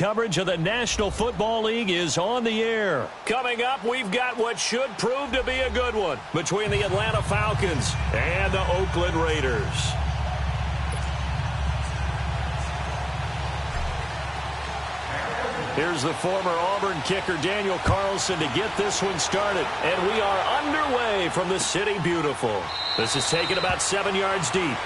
coverage of the National Football League is on the air. Coming up, we've got what should prove to be a good one between the Atlanta Falcons and the Oakland Raiders. Here's the former Auburn kicker Daniel Carlson to get this one started. And we are underway from the City Beautiful. This is taken about 7 yards deep.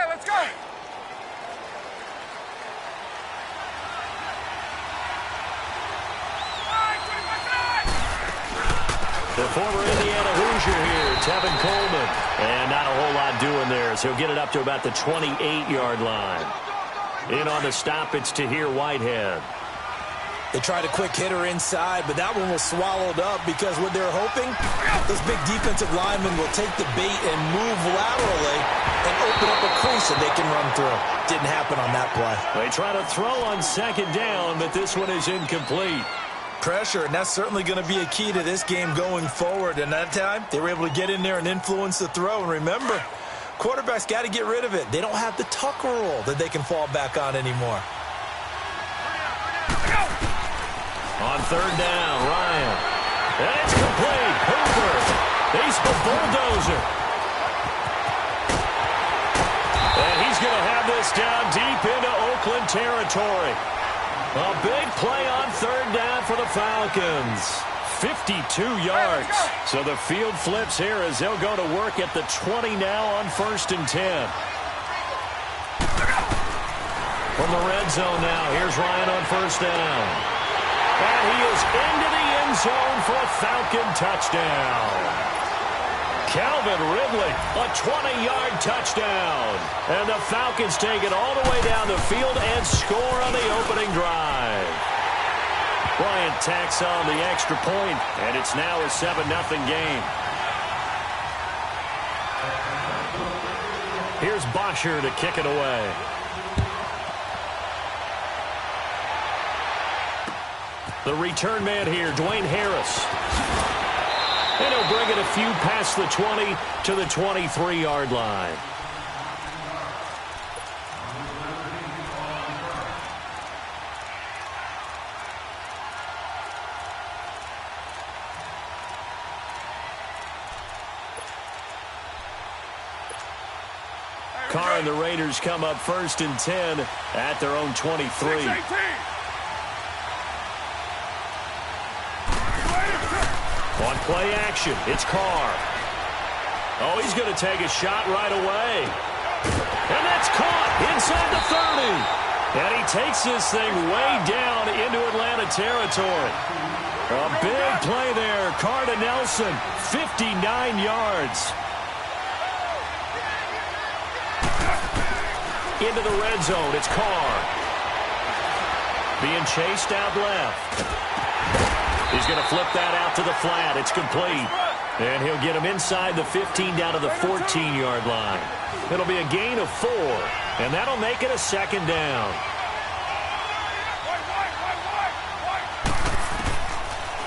Let's go! The former Indiana Hoosier here, Tevin Coleman. And not a whole lot doing there as he'll get it up to about the 28-yard line. In on the stop, it's Tahir Whitehead. They tried a quick hitter inside, but that one was swallowed up because what they're hoping, this big defensive lineman will take the bait and move laterally and open up a crease that they can run through. Didn't happen on that play. They try to throw on second down, but this one is incomplete. Pressure, and that's certainly going to be a key to this game going forward. And that time, they were able to get in there and influence the throw. And remember, quarterbacks got to get rid of it. They don't have the Tucker rule that they can fall back on anymore. On third down, Ryan. And it's complete. Hooper. He's the bulldozer. And he's going to have this down deep into Oakland territory. A big play on third down for the Falcons. 52 yards. So the field flips here as they'll go to work at the 20 now on 1st and 10. From the red zone now, here's Ryan on 1st down. And he is into the end zone for a Falcon touchdown. Calvin Ridley, a 20-yard touchdown. And the Falcons take it all the way down the field and score on the opening drive. Bryant tacks on the extra point, and it's now a 7-0 game. Here's Bosher to kick it away. The return man here, Dwayne Harris. And he'll bring it a few past the 20 to the 23-yard line. Carr and the Raiders come up 1st and 10 at their own 23. On play action, it's Carr. Oh, he's going to take a shot right away. And that's caught inside the 30. And he takes this thing way down into Atlanta territory. A big play there. Carr to Nelson, 59 yards. Into the red zone, it's Carr. Being chased out left. He's going to flip that out to the flat. It's complete. And he'll get him inside the 15 down to the 14-yard line. It'll be a gain of 4, and that'll make it a 2nd down.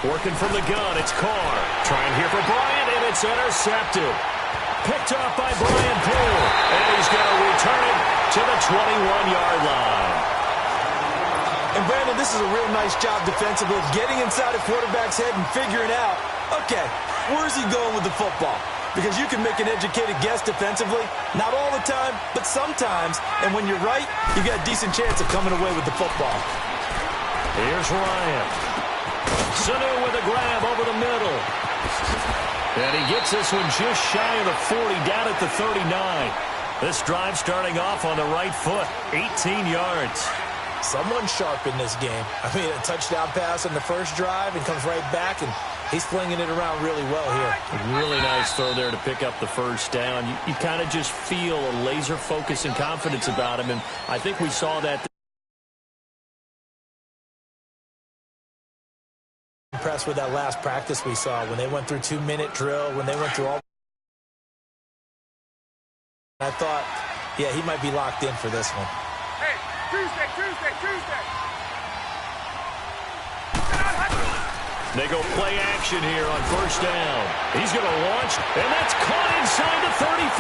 Working from the gun, it's Carr. Trying here for Bryant, and it's intercepted. Picked up by Brian Poole, and he's going to return it to the 21-yard line. And, Brandon, this is a real nice job defensively, getting inside a quarterback's head and figuring out, okay, where's he going with the football? because you can make an educated guess defensively. Not all the time, but sometimes. And when you're right, you got a decent chance of coming away with the football. Here's Ryan. Sanu with a grab over the middle. And he gets this one just shy of the 40, down at the 39. This drive starting off on the right foot, 18 yards. Someone sharp in this game. I mean, a touchdown pass on the first drive and comes right back, and he's flinging it around really well here. Really nice throw there to pick up the first down. You kind of just feel a laser focus and confidence about him, and I think we saw that. Impressed with that last practice we saw when they went through 2-minute drill, when they went through all. I thought, yeah, he might be locked in for this one. Hey, Tuesday. They go play action here on first down. He's going to launch, and that's caught inside the 35.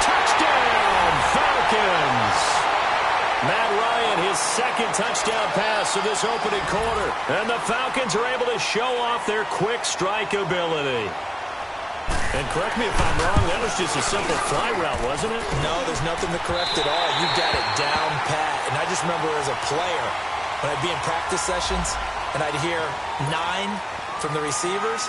Touchdown, Falcons. Matt Ryan, his second touchdown pass of this opening quarter. And the Falcons are able to show off their quick strike ability. And correct me if I'm wrong, that was just a simple fly route, wasn't it? No, there's nothing to correct at all. You got it down pat. And I just remember as a player, when I'd be in practice sessions and I'd hear 9 from the receivers,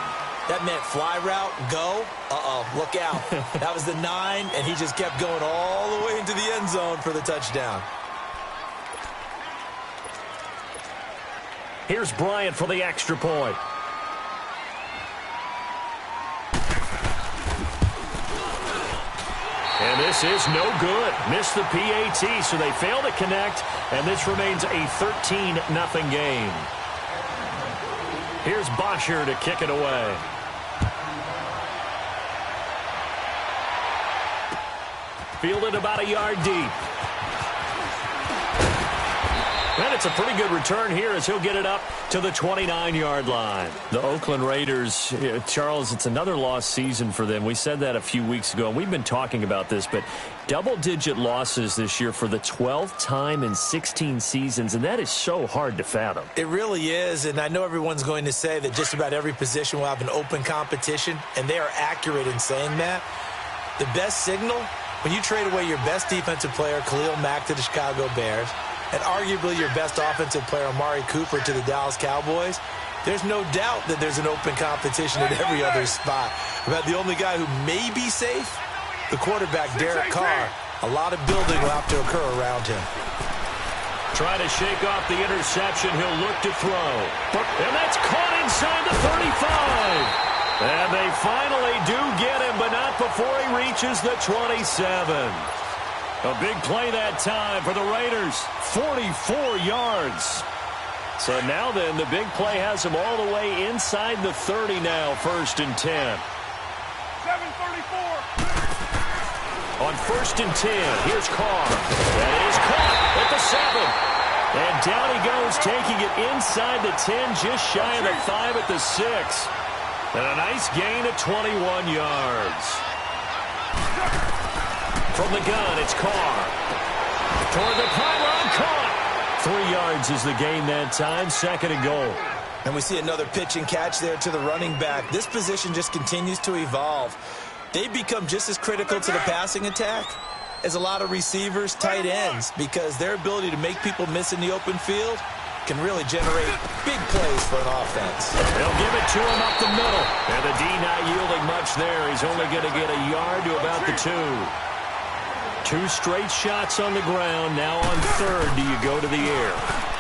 that meant fly route, go. Uh-oh, look out. That was the 9, and he just kept going all the way into the end zone for the touchdown. Here's Bryant for the extra point. And this is no good. Missed the PAT, so they fail to connect, and this remains a 13-0 game. Here's Bosher to kick it away. Fielded about a yard deep. And it's a pretty good return here as he'll get it up to the 29-yard line. The Oakland Raiders, Charles, it's another lost season for them. We said that a few weeks ago, and we've been talking about this, but double-digit losses this year for the 12th time in 16 seasons, and that is so hard to fathom. It really is, and I know everyone's going to say that just about every position will have an open competition, and they are accurate in saying that. The best signal, when you trade away your best defensive player, Khalil Mack, to the Chicago Bears, and arguably your best offensive player, Amari Cooper, to the Dallas Cowboys, there's no doubt that there's an open competition at every other spot. About the only guy who may be safe, the quarterback, Derek Carr. A lot of building will have to occur around him. Trying to shake off the interception. He'll look to throw. And that's caught inside the 35. And they finally do get him, but not before he reaches the 27. A big play that time for the Raiders. 44 yards. So now then, the big play has them all the way inside the 30 now, 1st and 10. 7:34. On 1st and 10, here's Carr. That is caught at the 7. And down he goes, taking it inside the 10, just shy of the 5 at the 6. And a nice gain of 21 yards. From the gun, it's Carr. Toward the pylon, caught. 3 yards is the gain that time, 2nd and goal. And we see another pitch and catch there to the running back. This position just continues to evolve. They've become just as critical to the passing attack as a lot of receivers, tight ends, because their ability to make people miss in the open field can really generate big plays for an offense. They'll give it to him up the middle. And the D not yielding much there. He's only going to get a yard to about the 2. 2 straight shots on the ground. Now on 3rd, do you go to the air?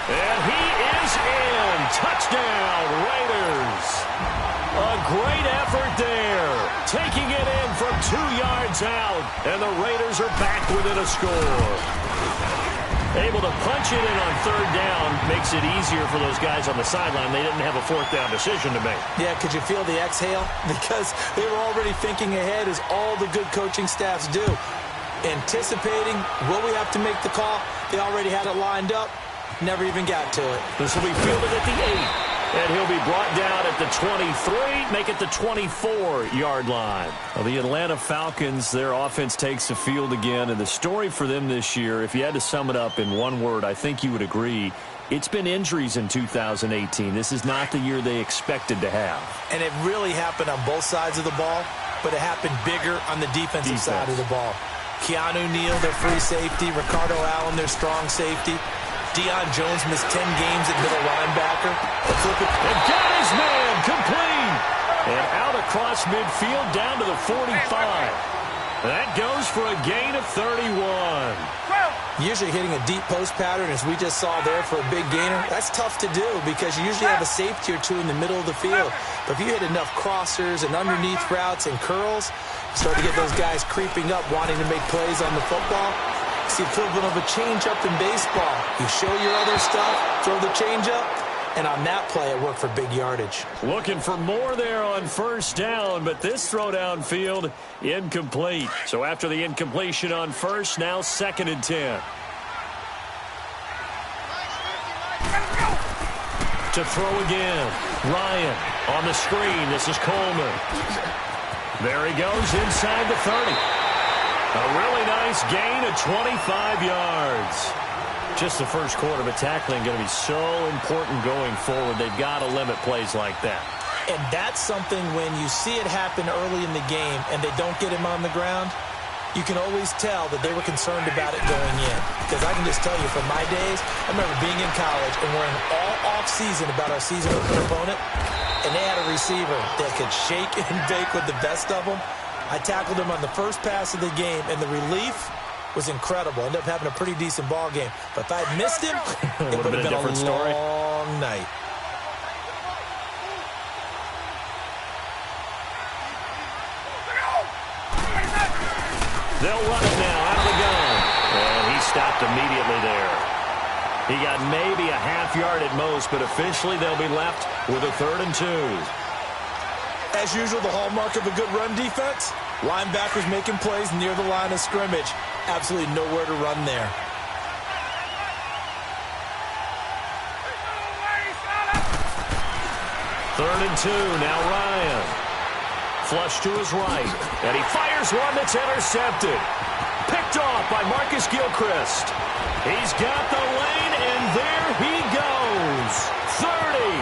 And he is in. Touchdown, Raiders. A great effort there. Taking it in from 2 yards out. And the Raiders are back within a score. Able to punch it in on 3rd down makes it easier for those guys on the sideline. They didn't have a 4th down decision to make. Yeah, could you feel the exhale? Because they were already thinking ahead, as all the good coaching staffs do. Anticipating, will we have to make the call? They already had it lined up. Never even got to it. This will be fielded at the 8. And he'll be brought down at the 23, make it the 24-yard line. Well, the Atlanta Falcons, their offense takes the field again, and the story for them this year, if you had to sum it up in one word, I think you would agree, it's been injuries in 2018. This is not the year they expected to have. And it really happened on both sides of the ball, but it happened bigger on the defensive side of the ball. Keanu Neal, their free safety. Ricardo Allen, their strong safety. Deion Jones missed 10 games at middle linebacker. And got his man complete. And out across midfield down to the 45. That goes for a gain of 31. Usually hitting a deep post pattern, as we just saw there, for a big gainer, that's tough to do because you usually have a safety or two in the middle of the field. But if you hit enough crossers and underneath routes and curls, you start to get those guys creeping up, wanting to make plays on the football. It's the equivalent of a changeup in baseball. You show your other stuff, throw the changeup, and on that play, it worked for big yardage. Looking for more there on first down, but this throw downfield, incomplete. So after the incompletion on first, now 2nd and 10. To throw again. Ryan on the screen. This is Coleman. There he goes inside the 30. A really nice gain of 25 yards. Just the first quarter, but tackling going to be so important going forward. They've got to limit plays like that. And that's something when you see it happen early in the game and they don't get him on the ground, you can always tell that they were concerned about it going in. Because I can just tell you from my days, I remember being in college and worrying all off-season about our season with an opponent, and they had a receiver that could shake and bake with the best of them. I tackled him on the first pass of the game, and the relief was incredible. Ended up having a pretty decent ball game. But if I had missed him, it would have been a different story. Long night. They'll run it now out of the gun. And he stopped immediately there. He got maybe a half yard at most, but officially they'll be left with a 3rd and 2. As usual, the hallmark of a good run defense, linebackers making plays near the line of scrimmage. Absolutely nowhere to run there. Third and 2, now Ryan. Flush to his right, and he fires one that's intercepted. Picked off by Marcus Gilchrist. He's got the lane, and there he goes. 30,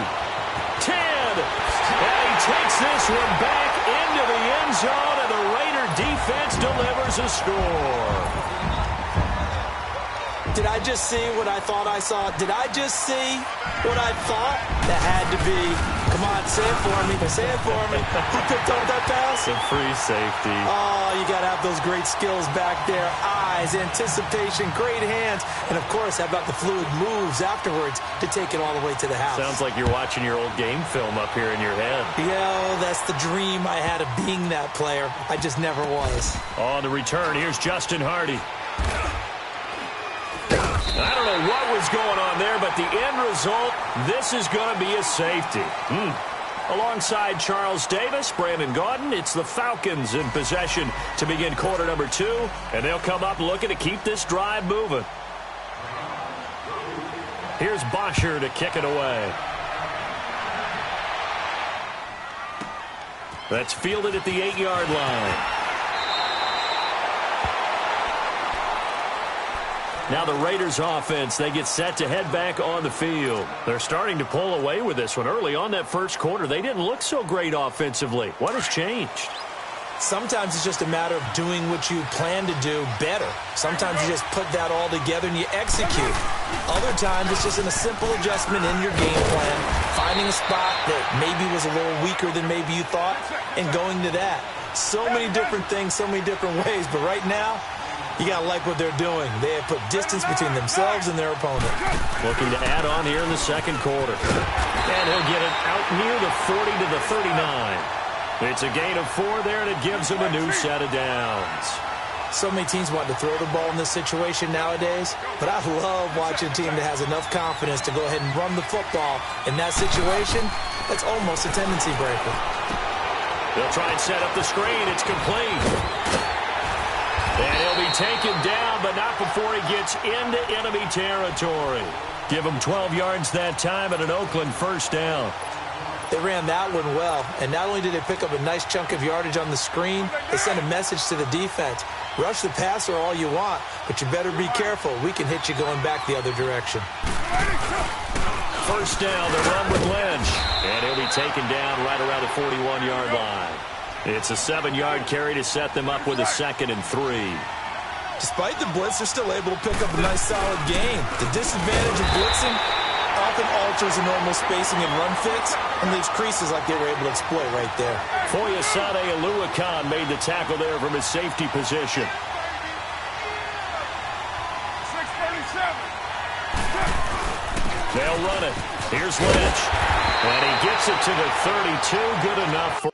10, and he takes this one back into the end zone, and the Raider defense delivers a score. Did I just see what I thought I saw? Did I just see what I thought? That had to be. Come on, say it for me. Say it for me. Who picked up that pass? The free safety. Oh, you got to have those great skills back there. Eyes, anticipation, great hands. And, of course, how about the fluid moves afterwards to take it all the way to the house? Sounds like you're watching your old game film up here in your head. Yeah, that's the dream I had of being that player. I just never was. On the return, here's Justin Hardy. I don't know what was going on there, but the end result, this is going to be a safety. Alongside Charles Davis, Brandon Gaudin, it's the Falcons in possession to begin quarter number 2, and they'll come up looking to keep this drive moving. Here's Bosher to kick it away. That's fielded at the 8-yard line. Now the Raiders offense, they get set to head back on the field. They're starting to pull away with this one. Early on that first quarter, they didn't look so great offensively. What has changed? Sometimes it's just a matter of doing what you plan to do better. Sometimes you just put that all together and you execute. Other times it's just a simple adjustment in your game plan, finding a spot that maybe was a little weaker than maybe you thought, and going to that. So many different things, so many different ways, but right now, you got to like what they're doing. They have put distance between themselves and their opponent. Looking to add on here in the second quarter. And he'll get it out near the 40 to the 39. It's a gain of 4 there, and it gives him a new set of downs. So many teams want to throw the ball in this situation nowadays, but I love watching a team that has enough confidence to go ahead and run the football. In that situation, that's almost a tendency breaker. They'll try and set up the screen. It's complete. And he'll be taken down, but not before he gets into enemy territory. Give them 12 yards that time and an Oakland first down. They ran that one well, and not only did they pick up a nice chunk of yardage on the screen, they sent a message to the defense. Rush the passer all you want, but you better be careful. We can hit you going back the other direction. First down, the run with Lynch. And he'll be taken down right around the 41-yard line. It's a 7-yard carry to set them up with a 2nd and 3. Despite the blitz, they're still able to pick up a nice solid gain. The disadvantage of blitzing often alters the normal spacing and run fits and leaves creases like they were able to exploit right there. Foyesade Oluwakan made the tackle there from his safety position. 637. They'll run it. Here's Lynch. And he gets it to the 32. Good enough for...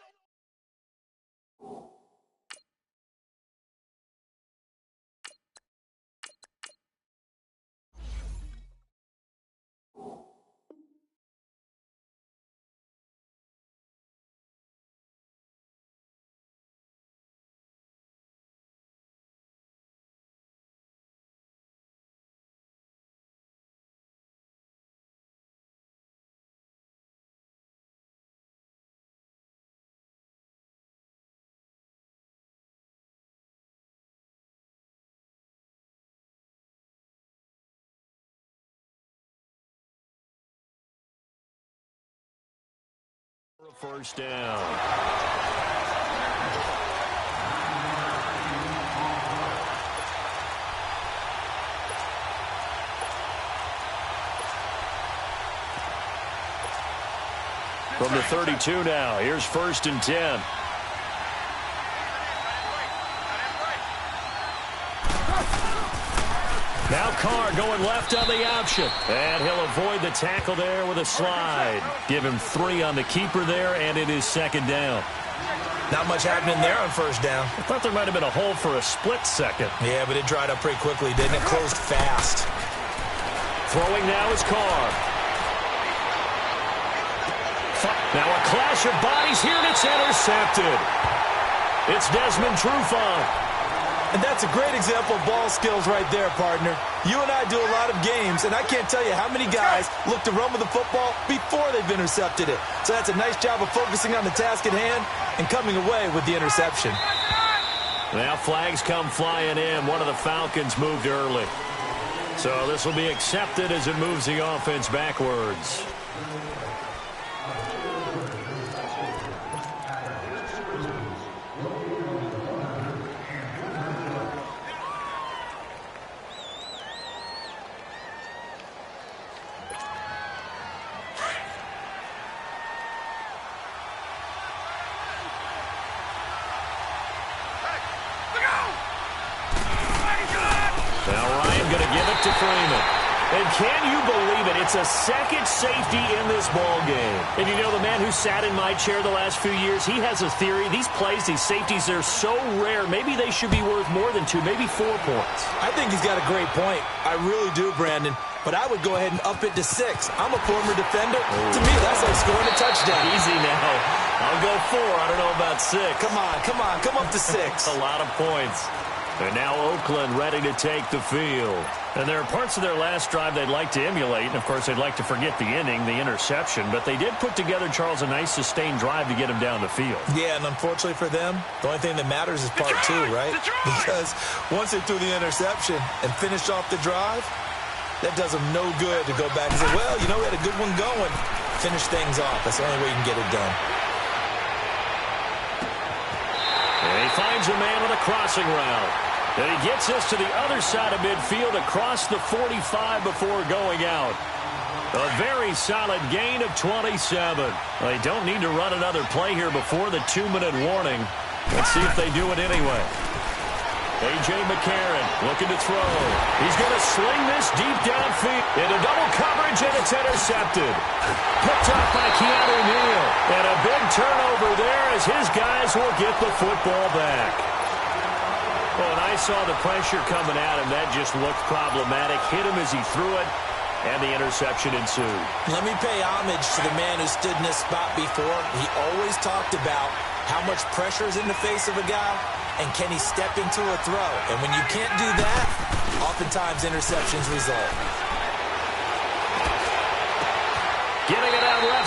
First down. From the 32 now, here's 1st and 10. Now Carr going left on the option. And he'll avoid the tackle there with a slide. Give him 3 on the keeper there, and it is 2nd down. Not much happening there on 1st down. I thought there might have been a hole for a split second. Yeah, but it dried up pretty quickly, didn't it? Closed fast. Throwing now is Carr. Now a clash of bodies here, and it's intercepted. It's Desmond Trufant. And that's a great example of ball skills right there, partner. You and I do a lot of games, and I can't tell you how many guys look to run with the football before they've intercepted it. So that's a nice job of focusing on the task at hand and coming away with the interception. Now flags come flying in. One of the Falcons moved early. So this will be accepted as it moves the offense backwards. To Freeman. And can you believe it? It's a second safety in this ball game. And you know, the man who sat in my chair the last few years, he has a theory. These plays, these safeties, they're so rare. Maybe they should be worth more than 2, maybe 4 points. I think he's got a great point. I really do, Brandon. But I would go ahead and up it to 6. I'm a former defender. To me, that's like scoring a touchdown. Easy now. I'll go 4. I don't know about 6. Come on. Come up to 6. A lot of points. And now Oakland ready to take the field. And there are parts of their last drive they'd like to emulate. And, of course, they'd like to forget the inning, the interception. But they did put together, Charles, a nice sustained drive to get them down the field. Yeah, and unfortunately for them, the only thing that matters is part 2, right? Because once they threw the interception and finished off the drive, that does them no good to go back and say, well, you know, we had a good one going. Finish things off. That's the only way you can get it done. And he finds a man on a crossing route. And he gets us to the other side of midfield across the 45 before going out. A very solid gain of 27. They don't need to run another play here before the 2-minute warning. Let's see if they do it anyway. A.J. McCarron looking to throw. He's going to sling this deep downfield into double coverage, and it's intercepted. Picked up by Keanu Neal. And a big turnover there as his guys will get the football back. Well, and I saw the pressure coming at him. That just looked problematic. Hit him as he threw it, and the interception ensued. Let me pay homage to the man who stood in this spot before. He always talked about how much pressure is in the face of a guy, and can he step into a throw. And when you can't do that, oftentimes interceptions result.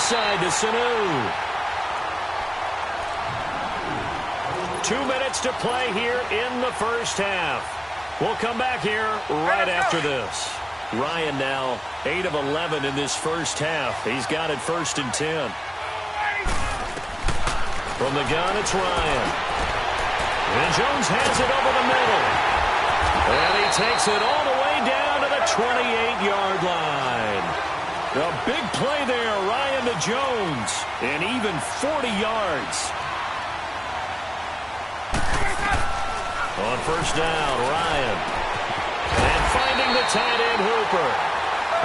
inside to Sanu. 2 minutes to play here in the first half. We'll come back here right after this. Ryan now 8 of 11 in this first half. He's got it 1st and 10. From the gun, it's Ryan. And Jones has it over the middle. And he takes it all the way down to the 28-yard line. A big play there, Ryan to Jones. And even 40 yards. On first down, Ryan. And finding the tight end, Hooper.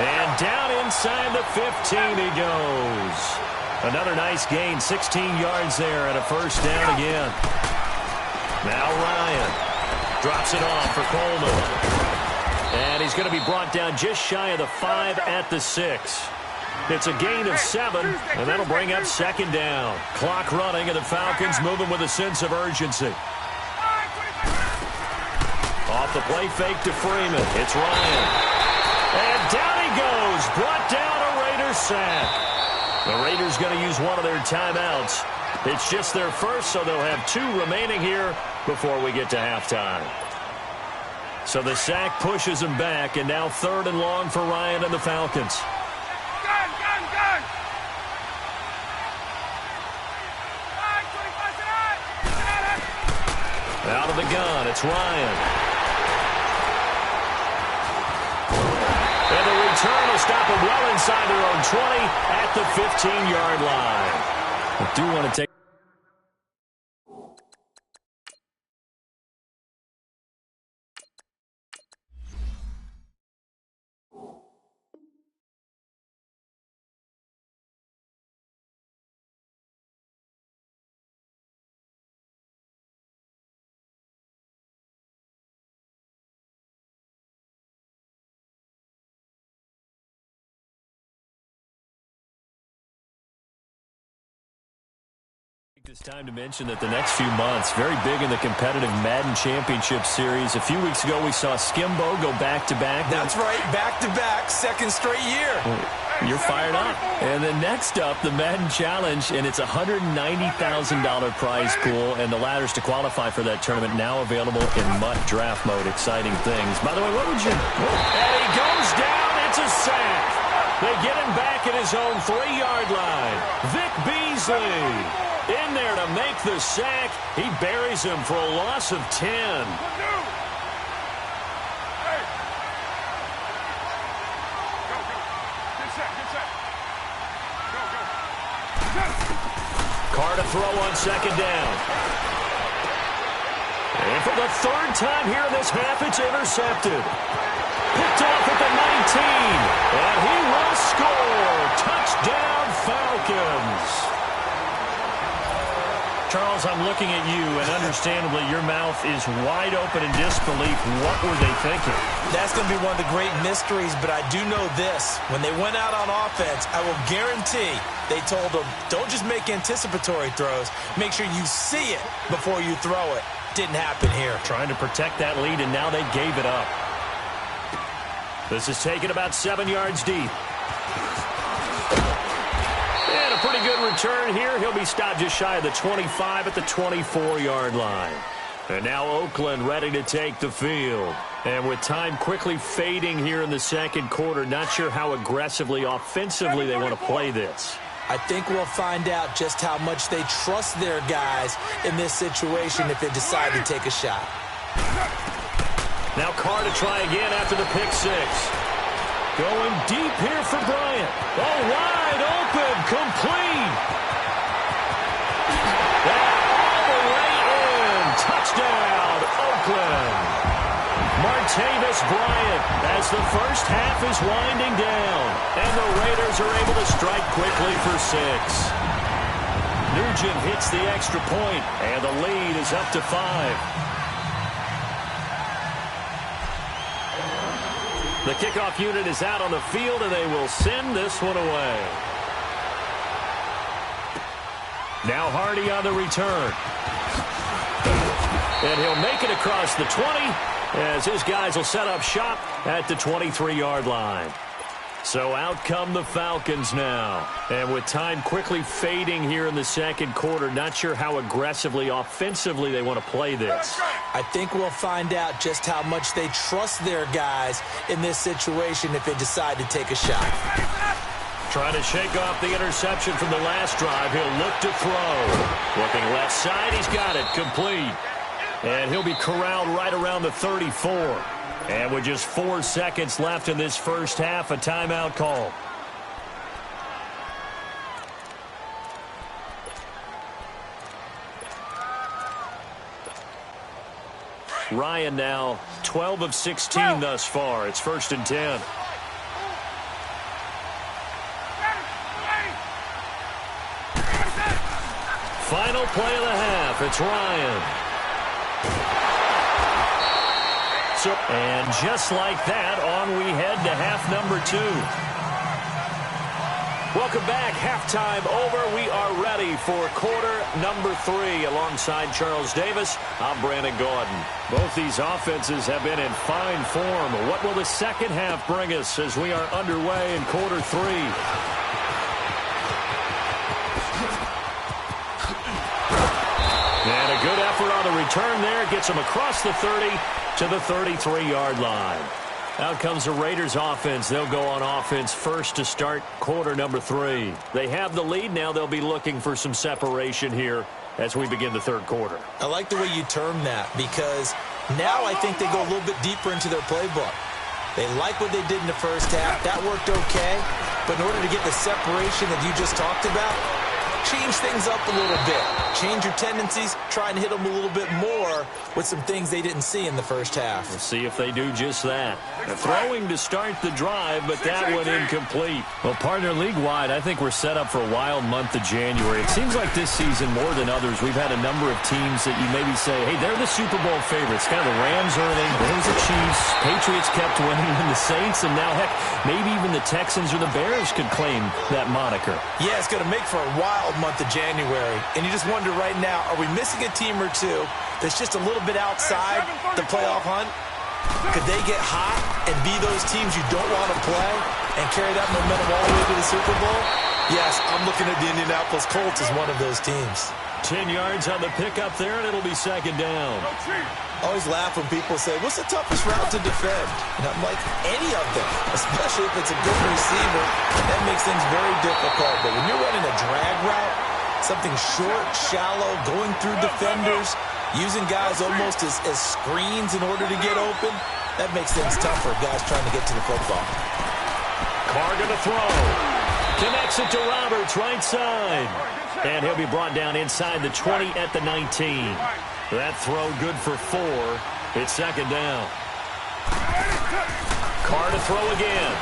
And down inside the 15 he goes. Another nice gain, 16 yards there and a first down again. Now Ryan drops it off for Coleman. And he's going to be brought down just shy of the 5 at the 6. It's a gain of 7, and that'll bring up 2nd down. Clock running, and the Falcons moving with a sense of urgency. Off the play fake to Freeman. It's Ryan. And down he goes. Brought down a Raiders sack. The Raiders going to use one of their timeouts. It's just their first, so they'll have 2 remaining here before we get to halftime. So the sack pushes him back, and now 3rd and long for Ryan and the Falcons. Gun! Out of the gun, it's Ryan. And the return will stop them well inside their own 20 at the 15-yard line. I do want to take... It's time to mention that the next few months, very big in the competitive Madden Championship Series. A few weeks ago, we saw Skimbo go back-to-back. That's right, back-to-back, 2nd straight year. You're fired up. And then next up, the Madden Challenge, and it's a $190,000 prize pool, and the ladders to qualify for that tournament now available in MUT draft mode. Exciting things. By the way, what would you... And he goes down. It's a sack. They get him back at his own 3-yard line. Vic Beasley in there to make the sack. He buries him for a loss of 10. Carr to throw on 2nd down. And for the 3rd time here in this half, it's intercepted. Picked off at the 19. And he will score. Touchdown, Falcons. Charles, I'm looking at you, and understandably, your mouth is wide open in disbelief. What were they thinking? That's going to be one of the great mysteries, but I do know this. When they went out on offense, I will guarantee they told them, don't just make anticipatory throws. Make sure you see it before you throw it. Didn't happen here. Trying to protect that lead, and now they gave it up. This is taken about 7 yards deep. And a pretty good return here. He'll be stopped just shy of the 25 at the 24-yard line. And now Oakland ready to take the field. And with time quickly fading here in the 2nd quarter, not sure how aggressively, offensively they want to play this. I think we'll find out just how much they trust their guys in this situation if they decide to take a shot. Now Carr to try again after the pick 6. Going deep here for Bryant. Oh, wide open, complete. And all the way in. Touchdown, Oakland. Martavis Bryant as the first half is winding down. And the Raiders are able to strike quickly for 6. Nugent hits the extra point, and the lead is up to 5. The kickoff unit is out on the field, and they will send this one away. Now Hardy on the return. And he'll make it across the 20 as his guys will set up shop at the 23-yard line. So out come the Falcons now. And with time quickly fading here in the second quarter, not sure how aggressively, offensively they want to play this. I think we'll find out just how much they trust their guys in this situation if they decide to take a shot. Trying to shake off the interception from the last drive. He'll look to throw. Looking left side, he's got it. Complete. And he'll be corralled right around the 34. And with just 4 seconds left in this first half, a timeout call. Ryan now 12 of 16 thus far. It's 1st and 10. Final play of the half. It's Ryan. And just like that, on we head to half number 2. Welcome back. Halftime over. We are ready for quarter number 3. Alongside Charles Davis, I'm Brandon Gaudin. Both these offenses have been in fine form. What will the second half bring us as we are underway in quarter 3? And a good effort on the return there. Gets him across the 30 to the 33-yard line. Out comes the Raiders offense. They'll go on offense first to start quarter number 3. They have the lead. Now they'll be looking for some separation here as we begin the third quarter. I like the way you term that because now I think they go a little bit deeper into their playbook. They like what they did in the first half. That worked okay. But in order to get the separation that you just talked about, change things up a little bit. Change your tendencies. Try and hit them a little bit more with some things they didn't see in the first half. We'll see if they do just that. Throwing to start the drive, but that one incomplete. Well, partner, league-wide, I think we're set up for a wild month of January. It seems like this season, more than others, we've had a number of teams that you maybe say, hey, they're the Super Bowl favorites. Kind of the Rams earning, there's the Chiefs, Patriots kept winning, and the Saints, and now, heck, maybe even the Texans or the Bears could claim that moniker. Yeah, it's going to make for a wild month of January. And you just wonder right now, are we missing a team or two that's just a little bit outside the playoff hunt? Could they get hot and be those teams you don't want to play and carry that momentum all the way to the Super Bowl? Yes, I'm looking at the Indianapolis Colts as one of those teams. 10 yards on the pickup there, and it'll be second down. I always laugh when people say, what's the toughest route to defend? And I'm like, any of them, especially if it's a good receiver. That makes things very difficult. But when you're running a drag route, something short, shallow, going through defenders, using guys almost as screens in order to get open, that makes things tougher, guys trying to get to the football. Carr gonna throw. Connects it to Roberts, right side. And he'll be brought down inside the 20 at the 19. That throw good for 4. It's second down. Carr to throw again.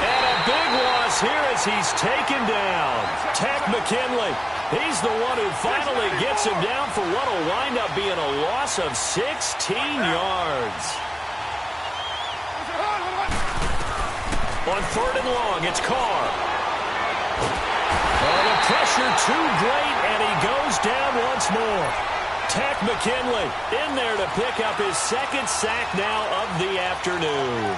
And a big loss here as he's taken down. Takk McKinley. He's the one who finally gets him down for what will wind up being a loss of 16 yards. On 3rd and long, it's Carr. Oh, the pressure too great, and he goes down once more. Takk McKinley in there to pick up his second sack now of the afternoon.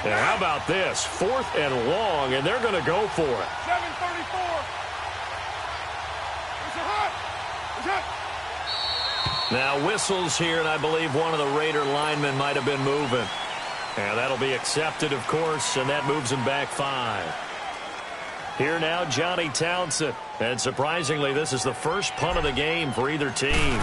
And how about this? 4th and long, and they're going to go for it. 7:34. It's a hot. It's hot. Now whistles here, and I believe one of the Raider linemen might have been moving. And that'll be accepted, of course, and that moves him back 5. Here now, Johnny Townsend. And surprisingly, this is the first punt of the game for either team.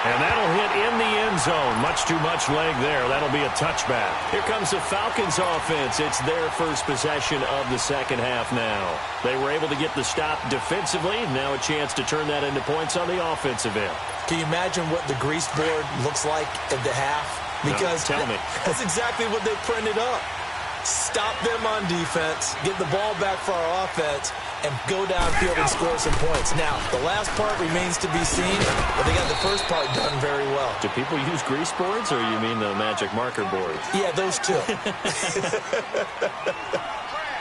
And that'll hit in the end zone. Much too much leg there. That'll be a touchback. Here comes the Falcons offense. It's their first possession of the second half now. They were able to get the stop defensively. Now a chance to turn that into points on the offensive end. Can you imagine what the grease board looks like at the half? Because no, tell me. That's exactly what they printed up. Stop them on defense, get the ball back for our offense, and go downfield and score some points. Now, the last part remains to be seen, but they got the first part done very well. Do people use grease boards, or you mean the magic marker boards? Yeah, those two.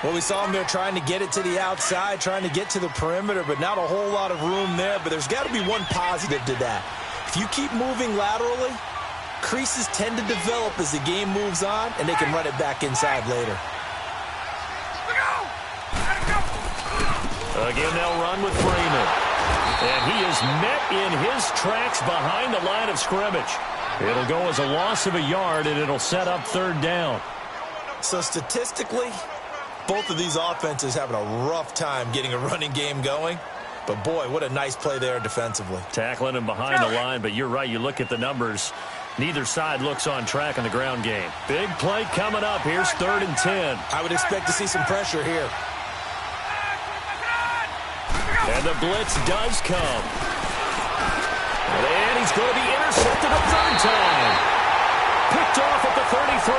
Well, we saw them there trying to get it to the outside, trying to get to the perimeter, but not a whole lot of room there. But there's got to be one positive to that. If you keep moving laterally, creases tend to develop as the game moves on, and they can run it back inside later. Again, they'll run with Freeman. And he is met in his tracks behind the line of scrimmage. It'll go as a loss of a yard, and it'll set up third down. So statistically, both of these offenses having a rough time getting a running game going. But, boy, what a nice play there defensively. Tackling him behind the line, but you're right. You look at the numbers. Neither side looks on track in the ground game. Big play coming up. Here's 3rd and 10. I would expect to see some pressure here. And the blitz does come. And he's going to be intercepted a third time. Picked off at the 33.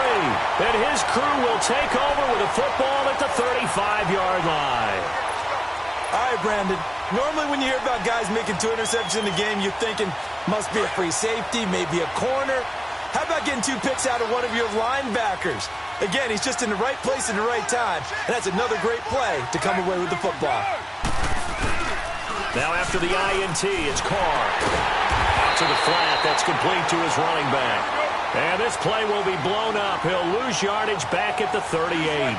And his crew will take over with a football at the 35-yard line. All right, Brandon. Normally when you hear about guys making 2 interceptions in the game, you're thinking must be a free safety, maybe a corner. How about getting 2 picks out of one of your linebackers? Again, he's just in the right place at the right time. And that's another great play to come away with the football. Now after the INT, it's Carr. Out to the flat. That's complete to his running back. And this play will be blown up. He'll lose yardage back at the 38.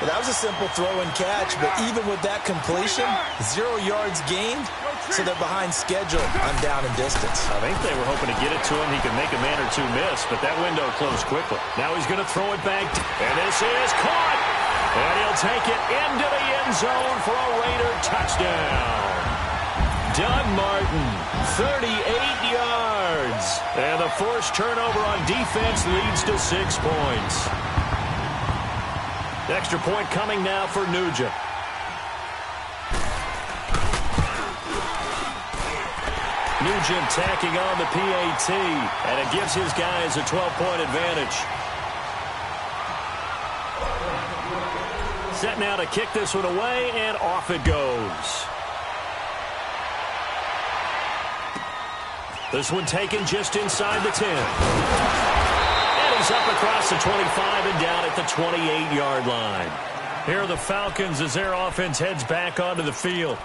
Well, that was a simple throw and catch, but even with that completion, 0 yards gained, so they're behind schedule on down and distance. I think they were hoping to get it to him. He could make a man or two miss, but that window closed quickly. Now he's going to throw it back, and this is caught. And he'll take it into the end zone for a Raider touchdown. Doug Martin, 38 yards. And the forced turnover on defense leads to 6 points. Extra point coming now for Nugent. Nugent tacking on the PAT, and it gives his guys a 12-point advantage. Set now to kick this one away, and off it goes. This one taken just inside the 10. And he's up across the 25 and down at the 28-yard line. Here are the Falcons as their offense heads back onto the field.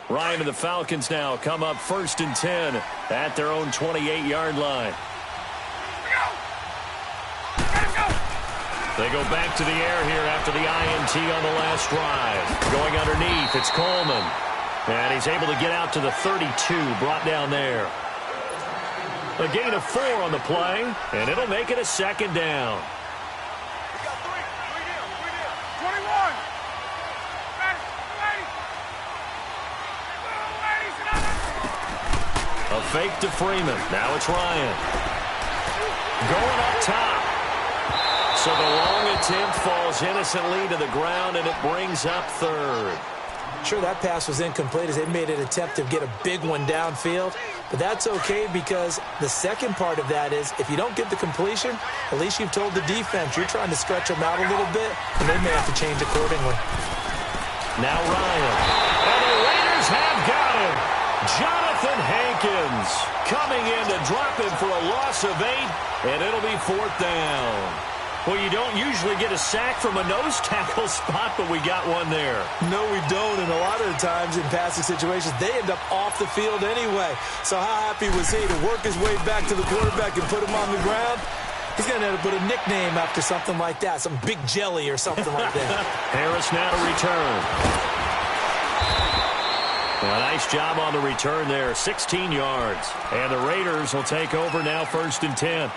Ryan and the Falcons now come up 1st and 10 at their own 28-yard line. They go back to the air here after the INT on the last drive. Going underneath, it's Coleman. And he's able to get out to the 32, brought down there. A gain of 4 on the play, and it'll make it a 2nd down. We got 3 down. 21. A fake to Freeman. Now it's Ryan. Going up top. So the long attempt falls innocently to the ground, and it brings up 3rd. Sure, that pass was incomplete as they made an attempt to get a big one downfield. But that's okay because the second part of that is if you don't get the completion, at least you've told the defense you're trying to stretch them out a little bit, and they may have to change accordingly. Now Ryan. And the Raiders have got him. Jonathan Hankins coming in to drop him for a loss of 8, and it'll be 4th down. Well, you don't usually get a sack from a nose tackle spot, but we got one there. No, we don't, and a lot of the times in passing situations, they end up off the field anyway. So how happy was he to work his way back to the quarterback and put him on the ground? He's going to have to put a nickname after something like that, some Big Jelly or something like that. Harris now to return. A nice job on the return there, 16 yards. And the Raiders will take over now 1st and 10.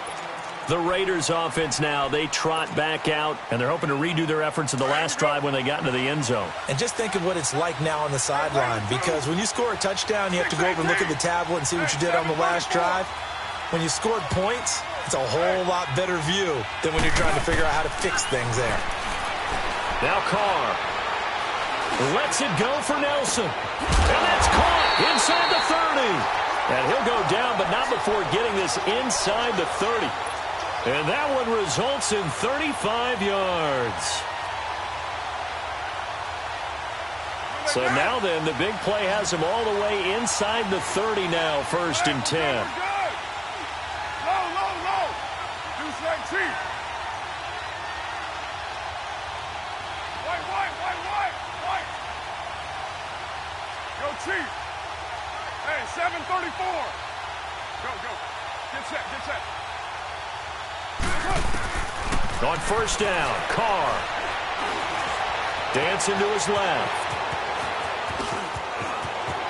The Raiders offense now, they trot back out, and they're hoping to redo their efforts in the last drive when they got into the end zone. And just think of what it's like now on the sideline, because when you score a touchdown, you have to go over and look at the tablet and see what you did on the last drive. When you scored points, it's a whole lot better view than when you're trying to figure out how to fix things there. Now Carr lets it go for Nelson. And that's caught inside the 30. And he'll go down, but not before getting this inside the 30. And that one results in 35 yards. So now then, the big play has him all the way inside the 30 now, 1st and 10. Low, low, low. Deuce right, Chief. White. Go, Chief. Hey, 734. Go. Get set. On 1st down, Carr. Dancing to his left.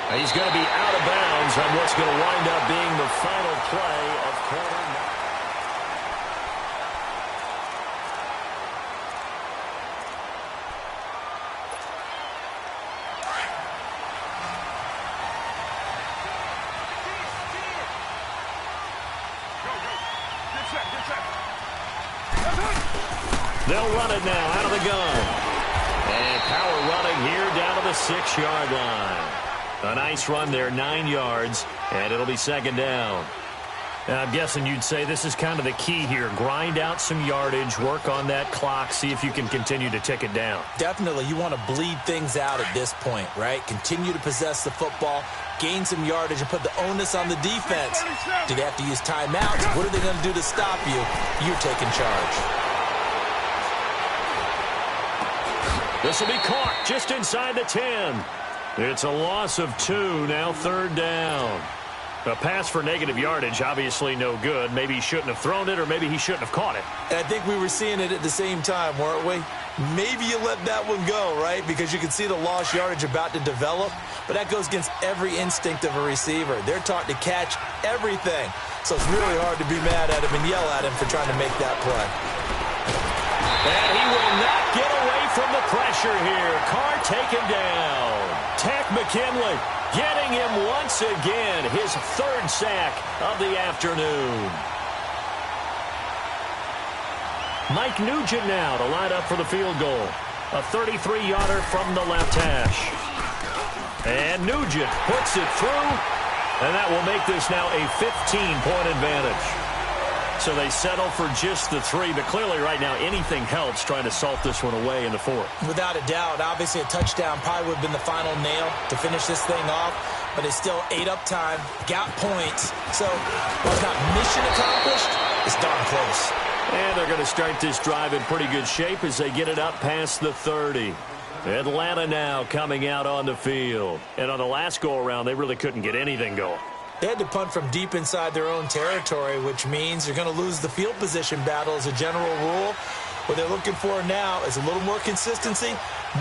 He's going to be out of bounds on what's going to wind up being the final play of quarter 9. They'll run it now out of the gun. And power running here down to the 6-yard line. A nice run there, 9 yards, and it'll be 2nd down. Now, I'm guessing you'd say this is kind of the key here. Grind out some yardage, work on that clock, see if you can continue to tick it down. Definitely, you want to bleed things out at this point, right? Continue to possess the football, gain some yardage, and put the onus on the defense. Do they have to use timeouts? What are they going to do to stop you? You're taking charge. This will be caught just inside the 10. It's a loss of 2, now 3rd down. A pass for negative yardage, obviously no good. Maybe he shouldn't have thrown it, or maybe he shouldn't have caught it. And I think we were seeing it at the same time, weren't we? Maybe you let that one go, right? Because you can see the lost yardage about to develop. But that goes against every instinct of a receiver. They're taught to catch everything. So it's really hard to be mad at him and yell at him for trying to make that play. And he will not get away from the pressure here. Carr taken down. Takk McKinley getting him once again. His 3rd sack of the afternoon. Mike Nugent now to line up for the field goal. A 33-yarder from the left hash. And Nugent puts it through. And that will make this now a 15-point advantage. So they settle for just the 3, but clearly right now anything helps trying to salt this one away in the 4th. Without a doubt, obviously a touchdown probably would have been the final nail to finish this thing off, but it's still ate up time, got points. So while it's not mission accomplished, it's darn close. And they're going to start this drive in pretty good shape as they get it up past the 30. Atlanta now coming out on the field. And on the last go-around, they really couldn't get anything going. They had to punt from deep inside their own territory, which means you're going to lose the field position battle as a general rule. What they're looking for now is a little more consistency,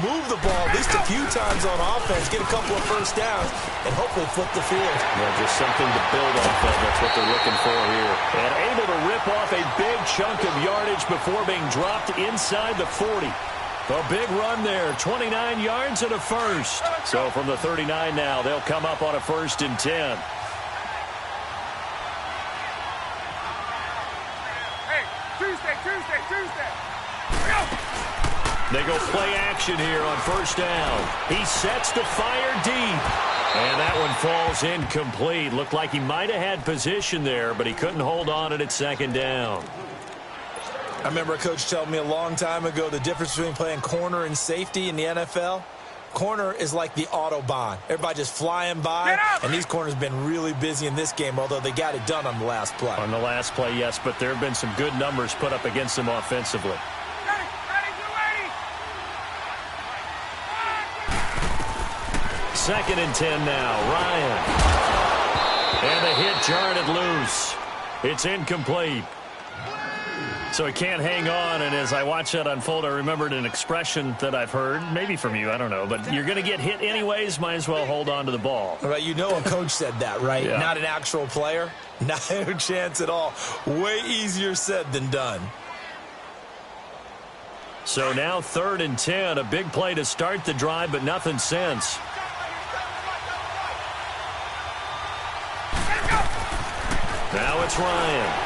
move the ball at least a few times on offense, get a couple of 1st downs, and hopefully flip the field. Yeah, just something to build off of. That's what they're looking for here. And able to rip off a big chunk of yardage before being dropped inside the 40. A big run there, 29 yards and a 1st. So from the 39 now, they'll come up on a 1st and 10. Tuesday. They go play action here on 1st down. He sets to fire deep. And that one falls incomplete. Looked like he might have had position there, but he couldn't hold on it at 2nd down. I remember a coach telling me a long time ago the difference between playing corner and safety in the NFL. Corner is like the Autobahn. Everybody just flying by, and these corners have been really busy in this game, although they got it done on the last play. On the last play, yes, but there have been some good numbers put up against them offensively. Second and 10 now, Ryan. And the hit jarred it loose. It's incomplete. So he can't hang on, and as I watch that unfold, I remembered an expression that I've heard, maybe from you, I don't know, but you're going to get hit anyways, might as well hold on to the ball. Right, you know a coach said that, right? Yeah. Not an actual player. Not a chance at all. Way easier said than done. So now 3rd and 10, a big play to start the drive, but nothing since. Now it's Ryan.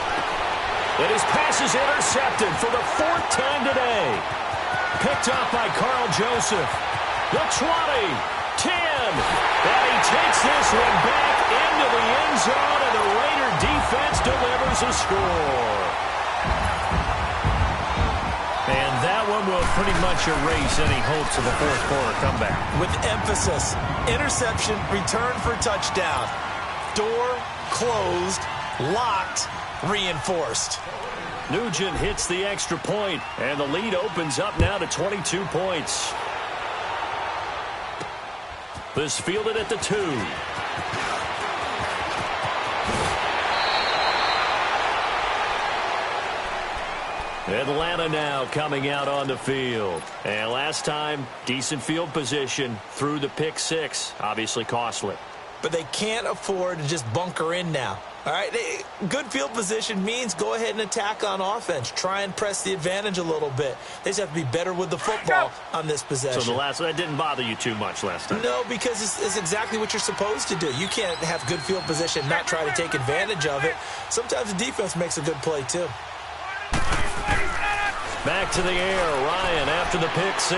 And his pass is intercepted for the 4th time today. Picked up by Carl Joseph. The 20, 10. And he takes this one back into the end zone, and the Raider defense delivers a score. And that one will pretty much erase any hopes of a fourth quarter comeback. With emphasis, interception, return for touchdown. Door closed, locked, reinforced. Nugent hits the extra point, and the lead opens up now to 22 points. This fielded at the 2. Atlanta now coming out on the field. And last time, decent field position through the pick 6. Obviously costly. But they can't afford to just bunker in now. All right, good field position means go ahead and attack on offense. Try and press the advantage a little bit. They just have to be better with the football on this possession. So that didn't bother you too much last time? No, because it's exactly what you're supposed to do. You can't have good field position, not try to take advantage of it. Sometimes the defense makes a good play, too. Back to the air, Ryan after the pick 6.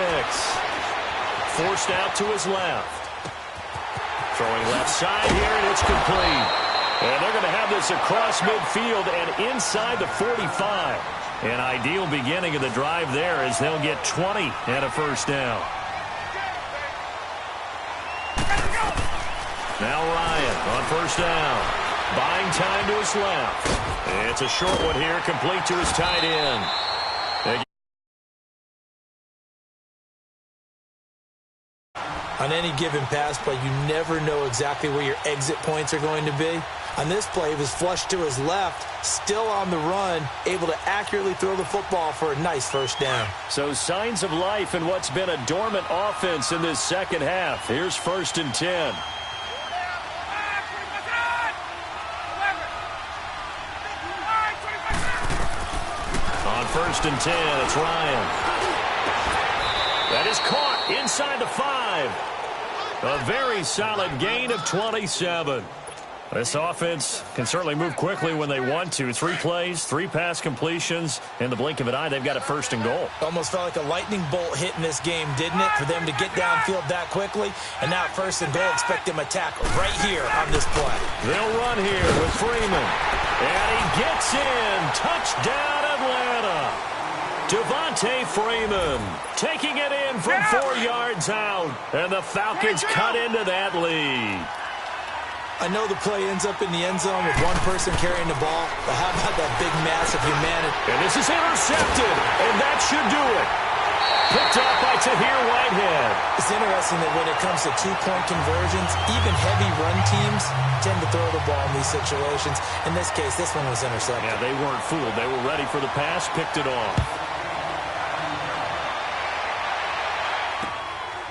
Forced out to his left. Throwing left side here, and it's complete. And they're going to have this across midfield and inside the 45. An ideal beginning of the drive there as they'll get 20 and a first down. Now Ryan on first down. Buying time to his left. It's a short one here, complete to his tight end. On any given pass play, you never know exactly where your exit points are going to be. On this play, he was flushed to his left, still on the run, able to accurately throw the football for a nice first down. So signs of life in what's been a dormant offense in this second half. Here's 1st and 10. On 1st and 10, it's Ryan. That is caught inside the 5. A very solid gain of 27. This offense can certainly move quickly when they want to. 3 plays, 3 pass completions. In the blink of an eye, they've got a 1st and goal. Almost felt like a lightning bolt hit in this game, didn't it? For them to get downfield that quickly. And now 1st and goal, expect them to attack right here on this play. They'll run here with Freeman. And he gets in. Touchdown, Atlanta. Devontae Freeman taking it in from 4 yards out. And the Falcons cut into that lead. I know the play ends up in the end zone with one person carrying the ball, but how about that big mass of humanity? And this is intercepted, and that should do it. Picked up by Tahir Whitehead. It's interesting that when it comes to 2-point conversions, even heavy run teams tend to throw the ball in these situations. In this case, this one was intercepted. Yeah, they weren't fooled. They were ready for the pass, picked it off.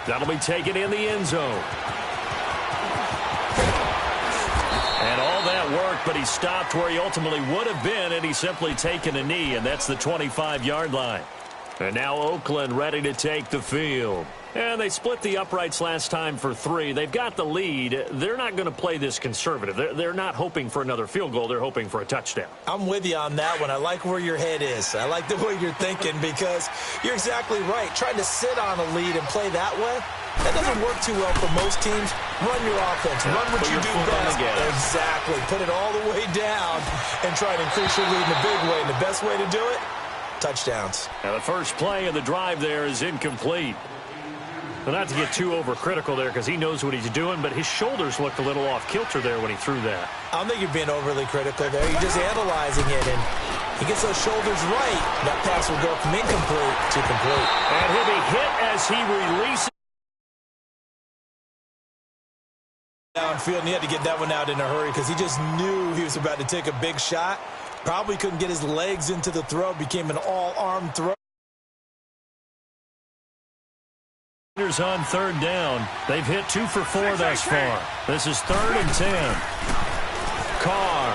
That'll be taken in the end zone. And all that worked, but he stopped where he ultimately would have been, and he's simply taken a knee, and that's the 25-yard line. And now Oakland ready to take the field. And they split the uprights last time for 3. They've got the lead. They're not going to play this conservative. They're not hoping for another field goal. They're hoping for a touchdown. I'm with you on that one. I like where your head is. I like the way you're thinking because you're exactly right. Trying to sit on a lead and play that way, that doesn't work too well for most teams. Run your offense. Run what you do best. Exactly. Put it all the way down and try to increase your lead in a big way. And the best way to do it, touchdowns. Now the first play of the drive there is incomplete. Well, not to get too overcritical there because he knows what he's doing, but his shoulders looked a little off kilter there when he threw that. I don't think you're being overly critical there. You're just analyzing it, and he gets those shoulders right. That pass will go from incomplete to complete. And he'll be hit as he releases. Downfield, and he had to get that one out in a hurry because he just knew he was about to take a big shot. Probably couldn't get his legs into the throw. Became an all-arm throw. On 3rd down. They've hit 2 for 4 thus far. This is 3rd and 10. Carr.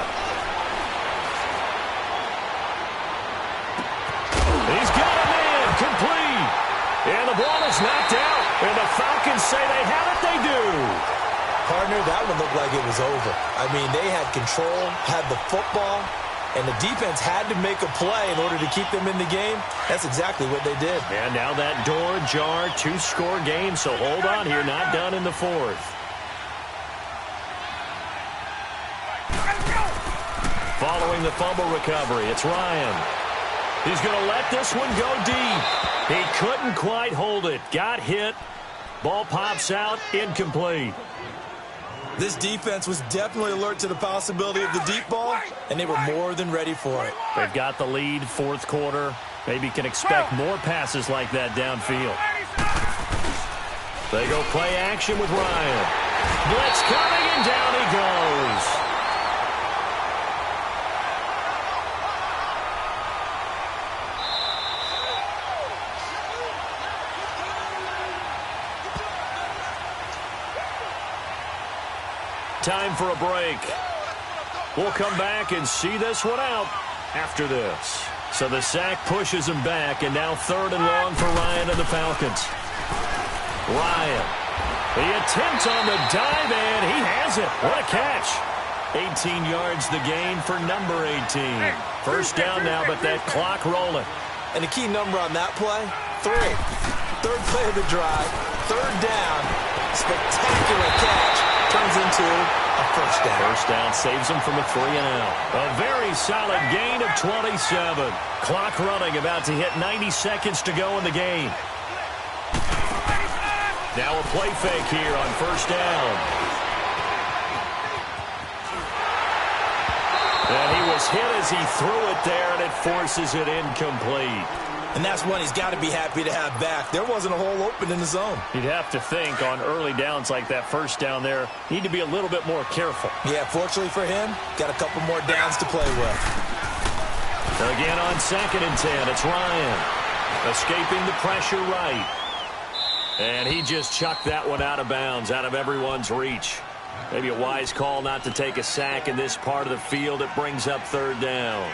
He's got a man complete. And the ball is knocked out. And the Falcons say they have it. They do. Partner, that one looked like it was over. I mean, they had control, had the football, and the defense had to make a play in order to keep them in the game. That's exactly what they did. And now that door jar, 2-score game, so hold on here, not done in the 4th. Following the fumble recovery, it's Ryan. He's going to let this one go deep. He couldn't quite hold it. Got hit. Ball pops out. Incomplete. This defense was definitely alert to the possibility of the deep ball, and they were more than ready for it. They've got the lead, fourth quarter. Maybe can expect more passes like that downfield. They go play action with Ryan. Blitz coming, and down he goes. Time for a break. We'll come back and see this one out after this. So the sack pushes him back, and now 3rd and long for Ryan and the Falcons. Ryan, the attempt on the dive, and he has it. What a catch. 18 yards the gain for number 18. First down now, but that clock rolling. And the key number on that play, 3. 3rd play of the drive, 3rd down, spectacular catch. Turns into a first down. First down saves him from a 3-and-out. A very solid gain of 27. Clock running, about to hit 90 seconds to go in the game. Now a play fake here on first down. And he was hit as he threw it there, and it forces it incomplete. And that's one he's got to be happy to have back. There wasn't a hole open in the zone. You'd have to think on early downs like that first down there, need to be a little bit more careful. Yeah, fortunately for him, got a couple more downs to play with. Again on 2nd and 10, it's Ryan. Escaping the pressure right. And he just chucked that one out of bounds, out of everyone's reach. Maybe a wise call not to take a sack in this part of the field. It brings up 3rd down.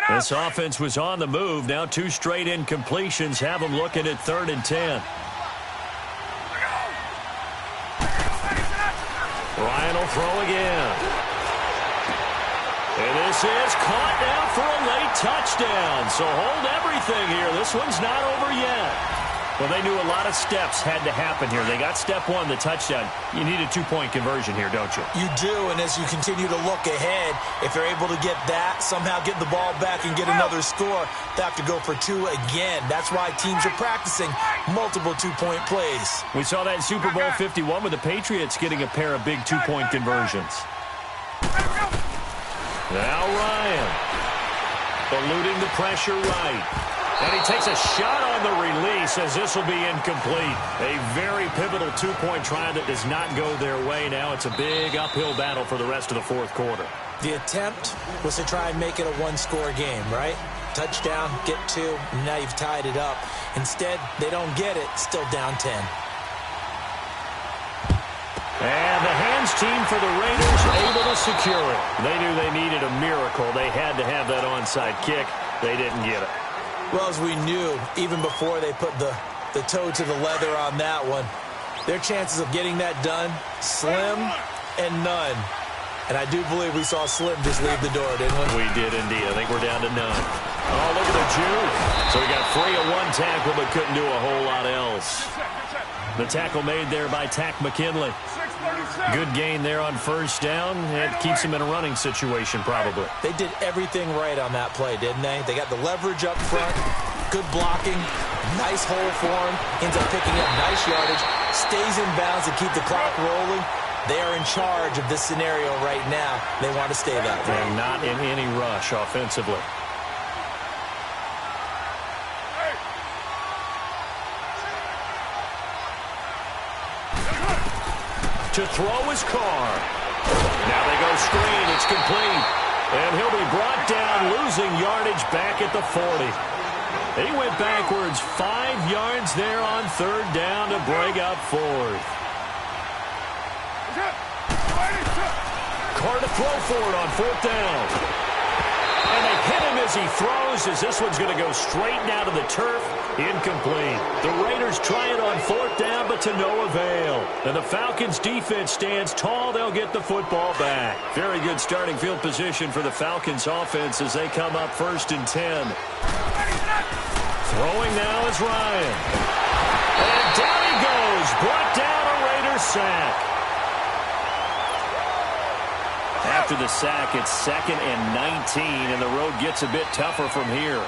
This offense was on the move. Now 2 straight incompletions have them looking at 3rd and 10. Ryan will throw again. And this is caught now for a late touchdown. So hold everything here. This one's not over yet. Well, they knew a lot of steps had to happen here. They got step 1, the touchdown. You need a 2-point conversion here, don't you? You do, and as you continue to look ahead, if they're able to get that, somehow get the ball back and get another score, they have to go for 2 again. That's why teams are practicing multiple 2-point plays. We saw that in Super Bowl 51 with the Patriots getting a pair of big 2-point conversions. Now Ryan, eluding the pressure right. And he takes a shot on the release as this will be incomplete. A very pivotal 2-point try that does not go their way. Now it's a big uphill battle for the rest of the fourth quarter. The attempt was to try and make it a 1-score game, right? Touchdown, get 2, and now you've tied it up. Instead, they don't get it, still down 10. And the hands team for the Raiders able to secure it. They knew they needed a miracle. They had to have that onside kick. They didn't get it. Well, as we knew, even before they put the toe to the leather on that one, their chances of getting that done, slim and none. And I do believe we saw Slim just leave the door, didn't we? We did indeed. I think we're down to none. Oh, look at the juke. So we got 3 of 1 tackle, but couldn't do a whole lot else. The tackle made there by Tack McKinley. Good gain there on first down. It keeps him in a running situation, probably. They did everything right on that play, didn't they? They got the leverage up front, good blocking, nice hole for him, ends up picking up nice yardage, stays in bounds to keep the clock rolling. They are in charge of this scenario right now. They want to stay that way. And not in any rush offensively. To throw his car. Now they go screen. It's complete. And he'll be brought down, losing yardage back at the 40. He went backwards 5 yards there on 3rd down to bring up 4th. Carr to throw for it on 4th down. And they hit him as he throws, as this one's going to go straight down to the turf. Incomplete. The Raiders try it on 4th down, but to no avail. And the Falcons' defense stands tall. They'll get the football back. Very good starting field position for the Falcons' offense as they come up 1st and 10. Throwing now is Ryan. And down he goes. Brought down a Raiders sack. After the sack, it's 2nd and 19, and the road gets a bit tougher from here.